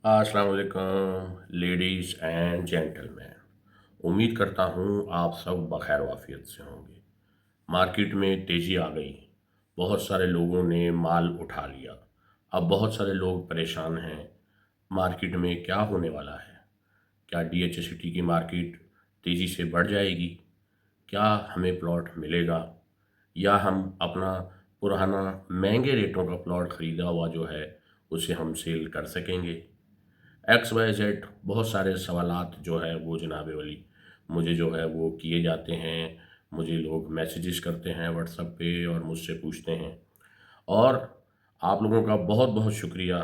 अस्सलाम वालेकुम ladies and gentleman. उम्मीद करता हूँ आप सब बखैर वाफियत से होंगे। मार्केट में तेज़ी आ गई। बहुत सारे लोगों ने माल उठा लिया। अब बहुत सारे लोग परेशान हैं। मार्केट में क्या होने वाला है? क्या डीएचए की मार्केट तेज़ी से बढ़ जाएगी? क्या हमें प्लॉट मिलेगा? या हम अपना पुराना महंगे रेटों का प्लॉट ख़रीदा हुआ जो है उसे हम सेल कर सकेंगे? एक्स वाई जेड बहुत सारे सवालात जो है वो जनाब वली मुझे जो है वो किए जाते हैं। मुझे लोग मैसेजेस करते हैं व्हाट्सएप पे और मुझसे पूछते हैं। और आप लोगों का बहुत बहुत शुक्रिया।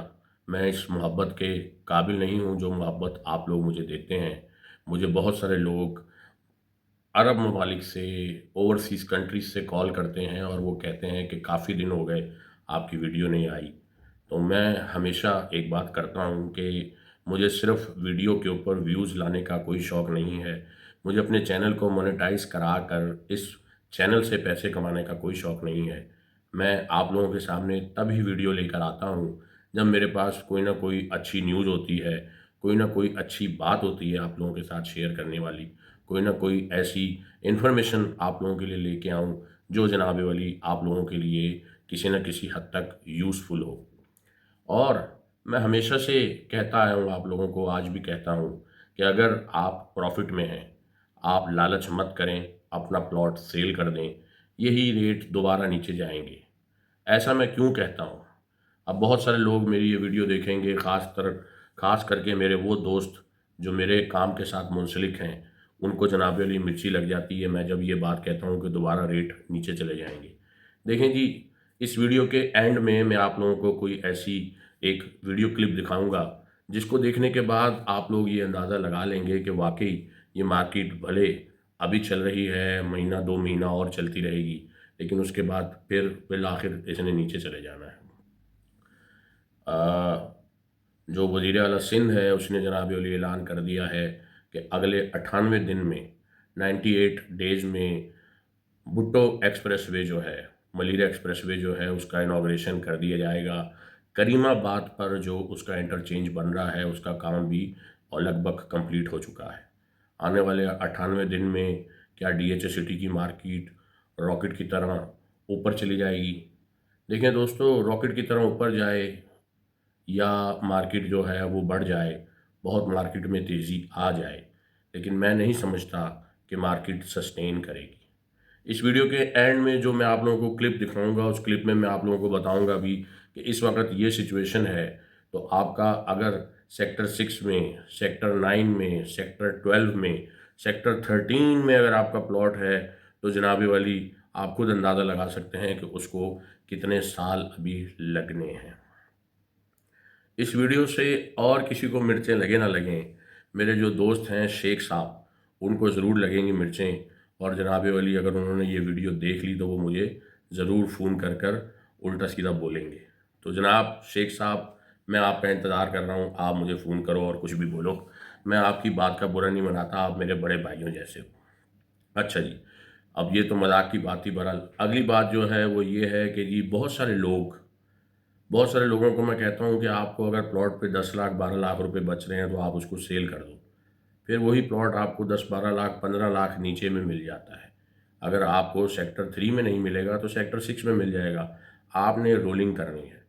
मैं इस मोहब्बत के काबिल नहीं हूँ जो मोहब्बत आप लोग मुझे देते हैं। मुझे बहुत सारे लोग अरब ममालिक से, ओवरसीज़ कंट्रीज़ से कॉल करते हैं और वो कहते हैं कि काफ़ी दिन हो गए आपकी वीडियो नहीं आई। तो मैं हमेशा एक बात करता हूँ कि मुझे सिर्फ़ वीडियो के ऊपर व्यूज़ लाने का कोई शौक़ नहीं है। मुझे अपने चैनल को मोनेटाइज़ करा कर इस चैनल से पैसे कमाने का कोई शौक़ नहीं है। मैं आप लोगों के सामने तभी वीडियो लेकर आता हूँ जब मेरे पास कोई ना कोई अच्छी न्यूज़ होती है, कोई ना कोई अच्छी बात होती है आप लोगों के साथ शेयर करने वाली। कोई ना कोई ऐसी इन्फॉर्मेशन आप लोगों के लिए लेके आऊँ जो जनाब वाली आप लोगों के लिए किसी न किसी हद तक यूज़फुल हो। और मैं हमेशा से कहता आया हूँ आप लोगों को, आज भी कहता हूँ कि अगर आप प्रॉफ़िट में हैं, आप लालच मत करें, अपना प्लॉट सेल कर दें, यही रेट दोबारा नीचे जाएँगे। ऐसा मैं क्यों कहता हूँ? अब बहुत सारे लोग मेरी ये वीडियो देखेंगे, ख़ास करके मेरे वो दोस्त जो मेरे काम के साथ मुंसलिक हैं, उनको जनाब वाली मिर्ची लग जाती है मैं जब ये बात कहता हूँ कि दोबारा रेट नीचे चले जाएँगे। देखें जी, इस वीडियो के एंड में मैं आप लोगों को कोई ऐसी एक वीडियो क्लिप दिखाऊँगा, जिसको देखने के बाद आप लोग ये अंदाज़ा लगा लेंगे कि वाक़ई ये मार्केट भले अभी चल रही है, महीना 2 महीना और चलती रहेगी, लेकिन उसके बाद फिर बिल-आखिर इसने नीचे चले जाना है। जो वज़ीर आला सिंध है उसने जनाब ये ऐलान कर दिया है कि अगले 98 दिन में 98 डेज़ में भुट्टो एक्सप्रेसवे जो है, मलीर एक्सप्रेसवे जो है उसका इनॉग्रेशन कर दिया जाएगा। करीमाबाद पर जो उसका इंटरचेंज बन रहा है उसका काम भी और लगभग कंप्लीट हो चुका है। आने वाले 98 दिन में क्या डीएचए सिटी की मार्केट रॉकेट की तरह ऊपर चली जाएगी? देखिए दोस्तों, रॉकेट की तरह ऊपर जाए या मार्केट जो है वो बढ़ जाए, बहुत मार्केट में तेज़ी आ जाए, लेकिन मैं नहीं समझता कि मार्केट सस्टेन करेगी। इस वीडियो के एंड में जो मैं आप लोगों को क्लिप दिखाऊँगा, उस क्लिप में मैं आप लोगों को बताऊँगा भी कि इस वक़्त ये सिचुएशन है, तो आपका अगर सेक्टर 6 में, सेक्टर 9 में, सेक्टर 12 में, सेक्टर 13 में अगर आपका प्लॉट है, तो जनाब वाली आप खुद अंदाज़ा लगा सकते हैं कि उसको कितने साल अभी लगने हैं। इस वीडियो से और किसी को मिर्चें लगे ना लगें, मेरे जो दोस्त हैं शेख साहब, उनको ज़रूर लगेंगी मिर्चें। और जनाब वली अगर उन्होंने ये वीडियो देख ली तो वो मुझे ज़रूर फ़ोन कर कर उल्टा सीधा बोलेंगे। तो जनाब शेख साहब, मैं आपका इंतज़ार कर रहा हूँ, आप मुझे फ़ोन करो और कुछ भी बोलो। मैं आपकी बात का बुरा नहीं मनाता, आप मेरे बड़े भाइयों जैसे हो। अच्छा जी, अब ये तो मज़ाक की बात थी। बहरहाल अगली बात जो है वो ये है कि जी बहुत सारे लोगों को मैं कहता हूँ कि आपको अगर प्लॉट पे 10 लाख 12 लाख रुपए बच रहे हैं तो आप उसको सेल कर दो। फिर वही प्लॉट आपको 10 12 लाख 15 लाख नीचे में मिल जाता है। अगर आपको सेक्टर 3 में नहीं मिलेगा तो सेक्टर 6 में मिल जाएगा। आपने रोलिंग करनी है।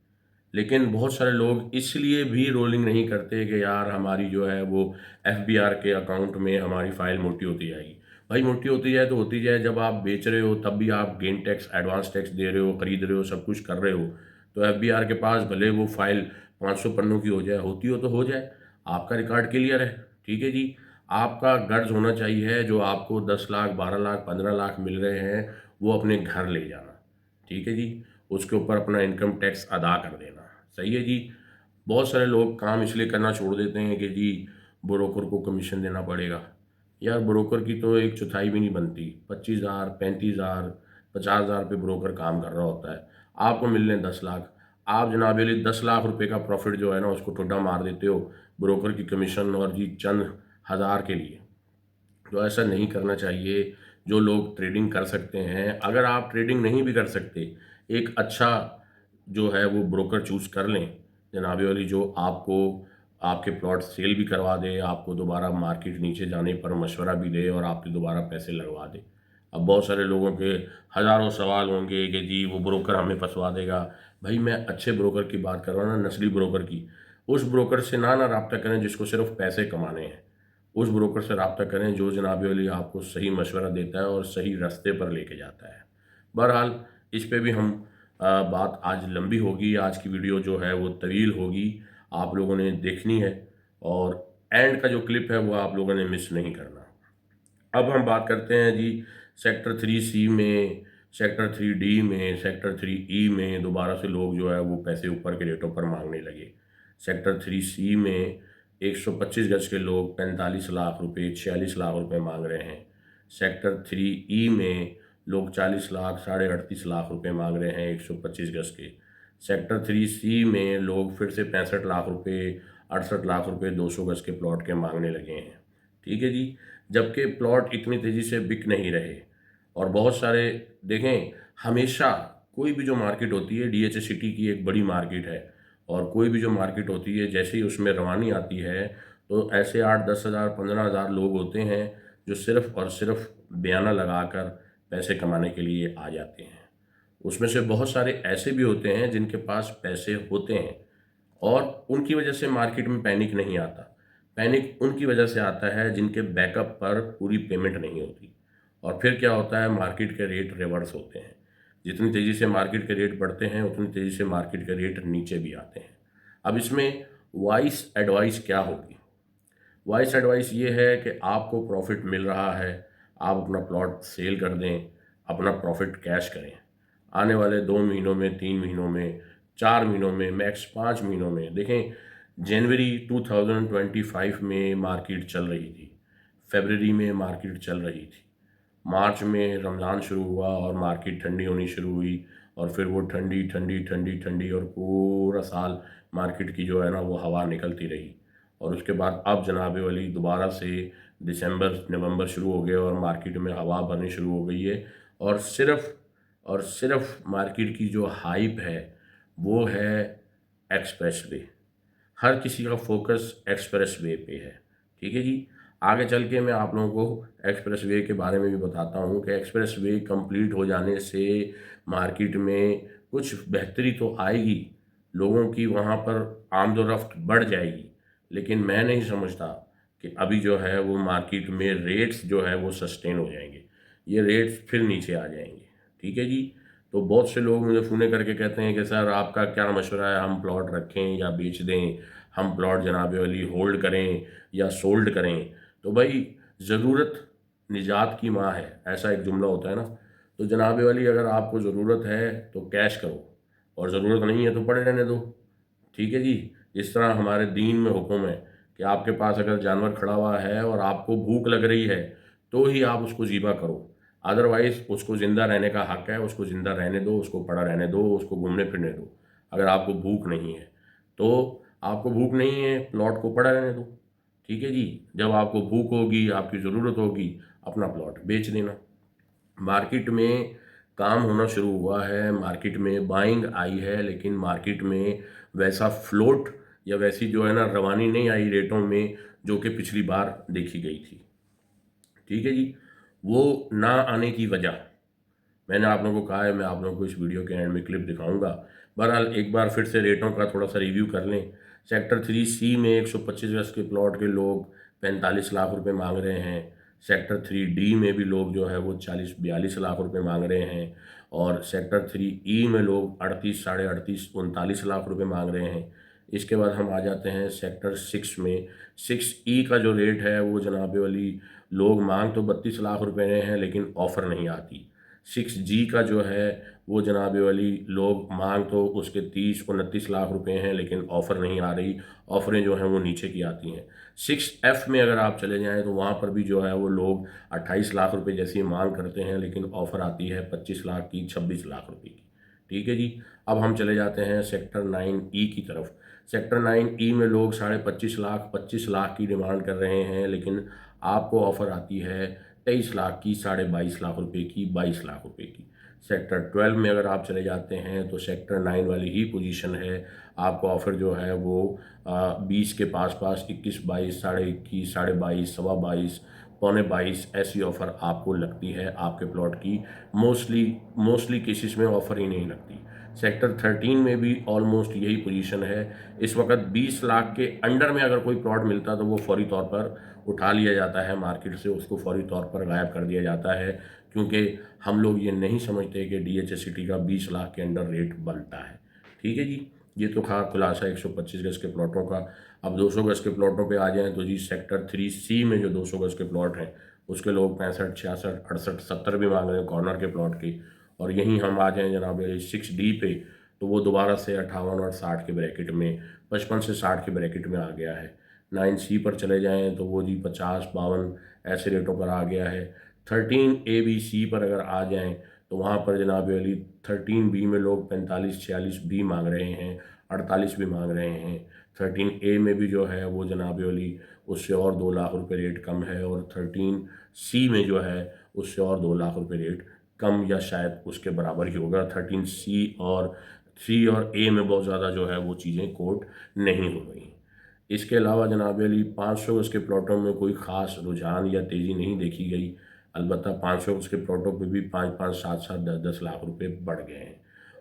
लेकिन बहुत सारे लोग इसलिए भी रोलिंग नहीं करते कि यार हमारी जो है वो एफबीआर के अकाउंट में हमारी फ़ाइल मोटी होती जाएगी। भाई मोटी होती जाए तो होती जाए, जब आप बेच रहे हो तब भी आप गेन टैक्स, एडवांस टैक्स दे रहे हो, खरीद रहे हो, सब कुछ कर रहे हो। तो एफबीआर के पास भले वो फ़ाइल 500 पन्नों की हो जाए, होती हो तो हो जाए, आपका रिकॉर्ड क्लियर है। ठीक है जी। आपका गर्ज होना चाहिए जो आपको 10 लाख 12 लाख 15 लाख मिल रहे हैं वो अपने घर ले जाना। ठीक है जी। उसके ऊपर अपना इनकम टैक्स अदा कर देना। सही है जी। बहुत सारे लोग काम इसलिए करना छोड़ देते हैं कि जी ब्रोकर को कमीशन देना पड़ेगा। यार ब्रोकर की तो एक चौथाई भी नहीं बनती। 25,000 35,000 50,000 पे ब्रोकर काम कर रहा होता है। आपको मिल रहे हैं 10 लाख। आप जनाब ये 10 लाख रुपए का प्रॉफिट जो है ना उसको ठुड्डा मार देते हो ब्रोकर की कमीशन और जी चंद हज़ार के लिए। तो ऐसा नहीं करना चाहिए। जो लोग ट्रेडिंग कर सकते हैं, अगर आप ट्रेडिंग नहीं भी कर सकते, एक अच्छा जो है वो ब्रोकर चूज़ कर लें, जनाब वाली जो आपको आपके प्लॉट सेल भी करवा दे, आपको दोबारा मार्केट नीचे जाने पर मशवरा भी दे और आपके दोबारा पैसे लगवा दे। अब बहुत सारे लोगों के हज़ारों सवाल होंगे कि जी वो ब्रोकर हमें फंसवा देगा। भाई मैं अच्छे ब्रोकर की बात कर रहा हूँ ना, नस्ली ब्रोकर की। उस ब्रोकर से ना रब्ता करें जिसको सिर्फ पैसे कमाने हैं। उस ब्रोकर से रब्ता करें जो जनाब वाली आपको सही मशवरा देता है और सही रास्ते पर लेके जाता है। बहरहाल इस पे भी हम बात आज लंबी होगी, आज की वीडियो जो है वो तवील होगी, आप लोगों ने देखनी है और एंड का जो क्लिप है वो आप लोगों ने मिस नहीं करना। अब हम बात करते हैं जी सेक्टर 3C में, सेक्टर 3D में, सेक्टर 3E में दोबारा से लोग जो है वो पैसे ऊपर के रेटों पर मांगने लगे। सेक्टर 3C में 125 गज के लोग 45 लाख रुपए, 46 लाख रुपए मांग रहे हैं। सेक्टर 3E में लोग 40 लाख, 38.5 लाख रुपए मांग रहे हैं 125 गज के। सेक्टर 3C में लोग फिर से 65 लाख रुपए, 68 लाख रुपए 200 गज के प्लॉट के मांगने लगे हैं। ठीक है जी। जबकि प्लॉट इतनी तेज़ी से बिक नहीं रहे और बहुत सारे देखें, हमेशा कोई भी जो मार्केट होती है DHA सिटी की एक बड़ी मार्केट है और कोई भी जो मार्केट होती है जैसे ही उसमें रवानी आती है तो ऐसे 8-10 हज़ार 15 हज़ार लोग होते हैं जो सिर्फ और सिर्फ बयाना लगाकर पैसे कमाने के लिए आ जाते हैं। उसमें से बहुत सारे ऐसे भी होते हैं जिनके पास पैसे होते हैं और उनकी वजह से मार्केट में पैनिक नहीं आता। पैनिक उनकी वजह से आता है जिनके बैकअप पर पूरी पेमेंट नहीं होती और फिर क्या होता है, मार्केट के रेट रिवर्स होते हैं। जितनी तेज़ी से मार्केट के रेट बढ़ते हैं उतनी तेज़ी से मार्केट के रेट नीचे भी आते हैं। अब इसमें वाइस एडवाइस क्या होगी? वाइस एडवाइस ये है कि आपको प्रॉफिट मिल रहा है, आप अपना प्लॉट सेल कर दें, अपना प्रॉफिट कैश करें। आने वाले 2 महीनों में, 3 महीनों में, 4 महीनों में, मैक्स 5 महीनों में देखें, जनवरी 2025 में मार्केट चल रही थी, फरवरी में मार्केट चल रही थी, मार्च में रमज़ान शुरू हुआ और मार्केट ठंडी होनी शुरू हुई और फिर वो ठंडी ठंडी ठंडी ठंडी और पूरा साल मार्केट की जो है ना वो हवा निकलती रही और उसके बाद अब जनाब वली दोबारा से दिसंबर नवंबर शुरू हो गए और मार्केट में हवा भरनी शुरू हो गई है और सिर्फ मार्केट की जो हाइप है वो है एक्सप्रेस वे। हर किसी का फोकस एक्सप्रेस वे पे है। ठीक है जी। आगे चल के मैं आप लोगों को एक्सप्रेस वे के बारे में भी बताता हूँ कि एक्सप्रेस वे कंप्लीट हो जाने से मार्केट में कुछ बेहतरी तो आएगी, लोगों की वहाँ पर आमदोरफ्त बढ़ जाएगी, लेकिन मैं नहीं समझता कि अभी जो है वो मार्केट में रेट्स जो है वो सस्टेन हो जाएंगे। ये रेट्स फिर नीचे आ जाएंगे। ठीक है जी। तो बहुत से लोग मुझे फ़ोन करके कहते हैं कि सर आपका क्या मशवरा है, हम प्लॉट रखें या बेच दें, हम प्लॉट जनाब वाली होल्ड करें या सोल्ड करें। तो भाई ज़रूरत निजात की माँ है, ऐसा एक जुमला होता है ना। तो जनाब वाली अगर आपको ज़रूरत है तो कैश करो और ज़रूरत नहीं है तो पड़े रहने दो। ठीक है जी। जिस तरह हमारे दीन में हुक्म है कि आपके पास अगर जानवर खड़ा हुआ है और आपको भूख लग रही है तो ही आप उसको ज़िबा करो, अदरवाइज़ उसको ज़िंदा रहने का हक़ है, उसको ज़िंदा रहने दो, उसको पड़ा रहने दो, उसको घूमने फिरने दो। अगर आपको भूख नहीं है तो आपको भूख नहीं है, प्लॉट को पड़ा रहने दो। ठीक है जी। जब आपको भूख होगी, आपकी ज़रूरत होगी, अपना प्लॉट बेच देना। मार्केट में काम होना शुरू हुआ है, मार्केट में बाइंग आई है, लेकिन मार्केट में वैसा फ्लोट या वैसी जो है ना रवानी नहीं आई रेटों में जो कि पिछली बार देखी गई थी। ठीक है जी। वो ना आने की वजह मैंने आप लोगों को कहा है, मैं आप लोगों को इस वीडियो के एंड में क्लिप दिखाऊंगा। बहरहाल एक बार फिर से रेटों का थोड़ा सा रिव्यू कर लें। सेक्टर 3C में 125 गज के प्लॉट के लोग 45 लाख रुपए मांग रहे हैं। सेक्टर 3D में भी लोग जो है वो 40-42 लाख रुपए मांग रहे हैं और सेक्टर 3E में लोग 38, साढ़े 38, 39 लाख रुपए मांग रहे हैं। इसके बाद हम आ जाते हैं सेक्टर 6 में। 6E का जो रेट है वो जनाब वाली लोग मांग तो 32 लाख रुपए रहे हैं लेकिन ऑफ़र नहीं आती। 6G का जो है वो जनाब वाली लोग मांग तो उसके 30-29 लाख रुपए हैं लेकिन ऑफ़र नहीं आ रही, ऑफ़रें जो हैं वो नीचे की आती हैं। 6F में अगर आप चले जाएँ तो वहाँ पर भी जो है वो लोग 28 लाख रुपए जैसी मांग करते हैं लेकिन ऑफ़र आती है 25 लाख की, 26 लाख रुपए की। ठीक है जी। अब हम चले जाते हैं सेक्टर 9E की तरफ। सेक्टर 9E में लोग 25 लाख की डिमांड कर रहे हैं लेकिन आपको ऑफ़र आती है 23 लाख की, 22.5 लाख रुपए की, 22 लाख रुपए की। सेक्टर 12 में अगर आप चले जाते हैं तो सेक्टर 9 वाली ही पोजीशन है। आपको ऑफ़र जो है वो 20 के पास 21, 22, साढ़े 21, साढ़े 22, सवा 22, पौने 22 ऐसी ऑफ़र आपको लगती है आपके प्लॉट की। मोस्टली केसेस में ऑफ़र ही नहीं लगती। सेक्टर 13 में भी ऑलमोस्ट यही पोजीशन है। इस वक्त 20 लाख के अंडर में अगर कोई प्लॉट मिलता तो वो फौरी तौर पर उठा लिया जाता है मार्केट से, उसको फौरी तौर पर गायब कर दिया जाता है, क्योंकि हम लोग ये नहीं समझते कि DHA सिटी का 20 लाख के अंडर रेट बनता है। ठीक है जी, ये तो था खुलासा 125 गज के प्लॉटों का। अब 200 गज के प्लॉटों पे आ जाएं तो जी सेक्टर 3C में जो 200 गज के प्लॉट हैं उसके लोग 65, 66, 68, 70 भी मांग रहे हैं कॉर्नर के प्लॉट की। और यहीं हम आ जाएं जनाब 6D पे, तो वो दोबारा से 58 और 60 के ब्रैकेट में, 55 से 60 के ब्रैकेट में आ गया है। 9C पर चले जाएं तो वो जी 50, 52 ऐसे रेटों पर आ गया है। 13A, B, C पर अगर आ जाएं तो वहाँ पर जनाब अली 13B में लोग 45, 46 भी मांग रहे हैं, 48 भी मांग रहे हैं। 13A में भी जो है वो जनाब अली उससे और 2 लाख रुपए रेट कम है, और 13C में जो है उससे और 2 लाख रुपए रेट कम या शायद उसके बराबर ही होगा। 13C और A में बहुत ज़्यादा जो है वो चीज़ें कोट नहीं हो गई। इसके अलावा जनाब अली 500 गज के प्लॉटों में कोई ख़ास रुझान या तेज़ी नहीं देखी गई। अलबत्ता 500 गज के प्लॉटों पे भी 5-5, 7-7, 10-10 लाख रुपए बढ़ गए हैं।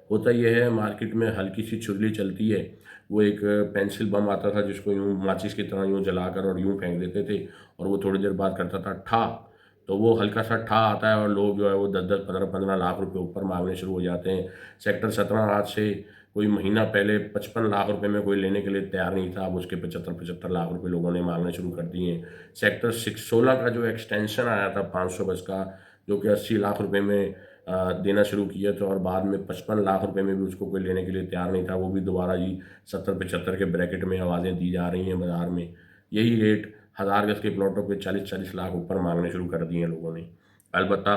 होता यह है मार्केट में हल्की सी चुगली चलती है। वो एक पेंसिल बम आता था जिसको यूँ माचिस की तरह यूँ जलाकर और यूँ फेंक देते थे, और वो थोड़ी देर बाद करता था ठा, तो वो हल्का सा ठा आता है और लोग जो है वो 10-10, 15-15 लाख रुपए ऊपर मांगने शुरू हो जाते हैं। सेक्टर 17 आज से कोई महीना पहले 55 लाख रुपए में कोई लेने के लिए तैयार नहीं था, अब उसके 75-75 लाख रुपए लोगों ने मांगने शुरू कर दिए हैं। सेक्टर 16 का जो एक्सटेंशन आया था 500 गज का, जो कि 80 लाख रुपए में देना शुरू किया था, और बाद में 55 लाख रुपए में भी उसको कोई लेने के लिए तैयार नहीं था, वो भी दोबारा जी 70-75 के ब्रैकेट में आवाज़ें दी जा रही हैं बाज़ार में। यही रेट 1000 गज के प्लॉटों पे 40-40 लाख ऊपर मांगने शुरू कर दिए हैं लोगों ने। अलबत्ता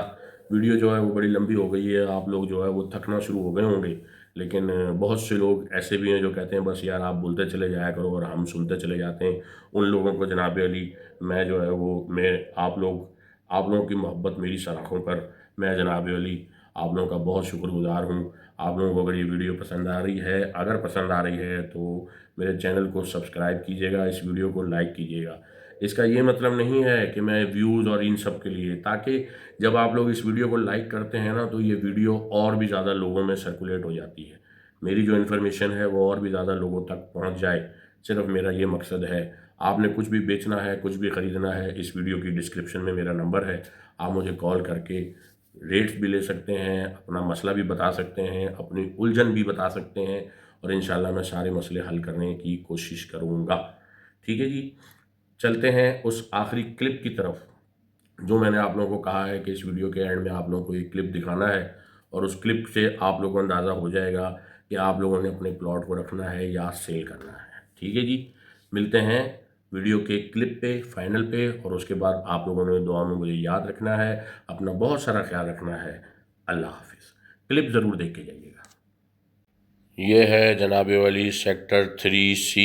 वीडियो जो है वो बड़ी लंबी हो गई है, आप लोग जो है वो थकना शुरू हो गए होंगे, लेकिन बहुत से लोग ऐसे भी हैं जो कहते हैं बस यार आप बोलते चले जाया करो और हम सुनते चले जाते हैं। उन लोगों को जनाब अली मैं जो है वो मैं आप लोगों की मोहब्बत मेरी सराखों पर, मैं जनाब अली आप लोगों का बहुत शुक्रगुज़ार हूँ। आप लोगों को अगर ये वीडियो पसंद आ रही है, अगर पसंद आ रही है तो मेरे चैनल को सब्सक्राइब कीजिएगा, इस वीडियो को लाइक कीजिएगा। इसका ये मतलब नहीं है कि मैं व्यूज़ और इन सब के लिए, ताकि जब आप लोग इस वीडियो को लाइक करते हैं ना तो ये वीडियो और भी ज़्यादा लोगों में सर्कुलेट हो जाती है। मेरी जो इन्फॉर्मेशन है वो और भी ज़्यादा लोगों तक पहुंच जाए, सिर्फ मेरा ये मकसद है। आपने कुछ भी बेचना है, कुछ भी ख़रीदना है, इस वीडियो की डिस्क्रिप्शन में मेरा नंबर है, आप मुझे कॉल करके रेट्स भी ले सकते हैं, अपना मसला भी बता सकते हैं, अपनी उलझन भी बता सकते हैं, और इंशाल्लाह मैं सारे मसले हल करने की कोशिश करूँगा। ठीक है जी, चलते हैं उस आखिरी क्लिप की तरफ, जो मैंने आप लोगों को कहा है कि इस वीडियो के एंड में आप लोगों को एक क्लिप दिखाना है, और उस क्लिप से आप लोगों को अंदाज़ा हो जाएगा कि आप लोगों ने अपने प्लॉट को रखना है या सेल करना है। ठीक है जी, मिलते हैं वीडियो के क्लिप पे, फाइनल पे, और उसके बाद आप लोगों ने दुआ में मुझे याद रखना है, अपना बहुत सारा ख्याल रखना है। अल्लाह हाफिज़। क्लिप ज़रूर देख के जाइएगा। ये है जनाब वाली सेक्टर 3C,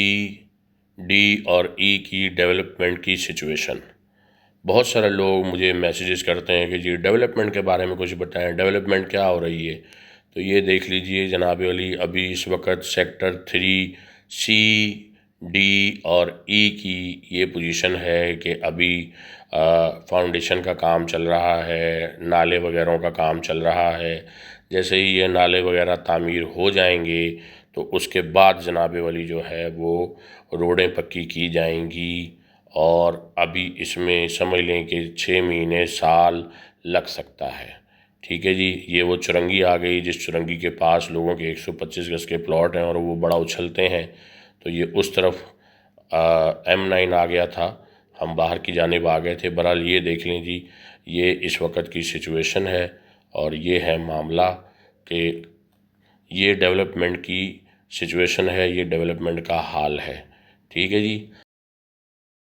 D और E की डेवलपमेंट की सिचुएशन। बहुत सारे लोग मुझे मैसेजेस करते हैं कि जी डेवलपमेंट के बारे में कुछ बताएं, डेवलपमेंट क्या हो रही है। तो ये देख लीजिए जनाब अली, अभी इस वक्त सेक्टर 3C, D और E की ये पोजीशन है कि अभी फाउंडेशन का काम चल रहा है, नाले वगैरह का काम चल रहा है। जैसे ही ये नाले वगैरह तामीर हो जाएंगे तो उसके बाद जनाब वाली जो है वो रोडें पक्की की जाएंगी, और अभी इसमें समझ लें कि 6 महीने, साल लग सकता है। ठीक है जी, ये वो चुरंगी आ गई जिस चुरंगी के पास लोगों के 125 गज के प्लॉट हैं और वो बड़ा उछलते हैं, तो ये उस तरफ M9 आ गया था, हम बाहर की जानिब आ गए थे। बहरहाल ये देख लें जी, ये इस वक्त की सिचुएशन है, और ये है मामला कि ये डेवलपमेंट की सिचुएशन है, ये डेवलपमेंट का हाल है। ठीक है जी।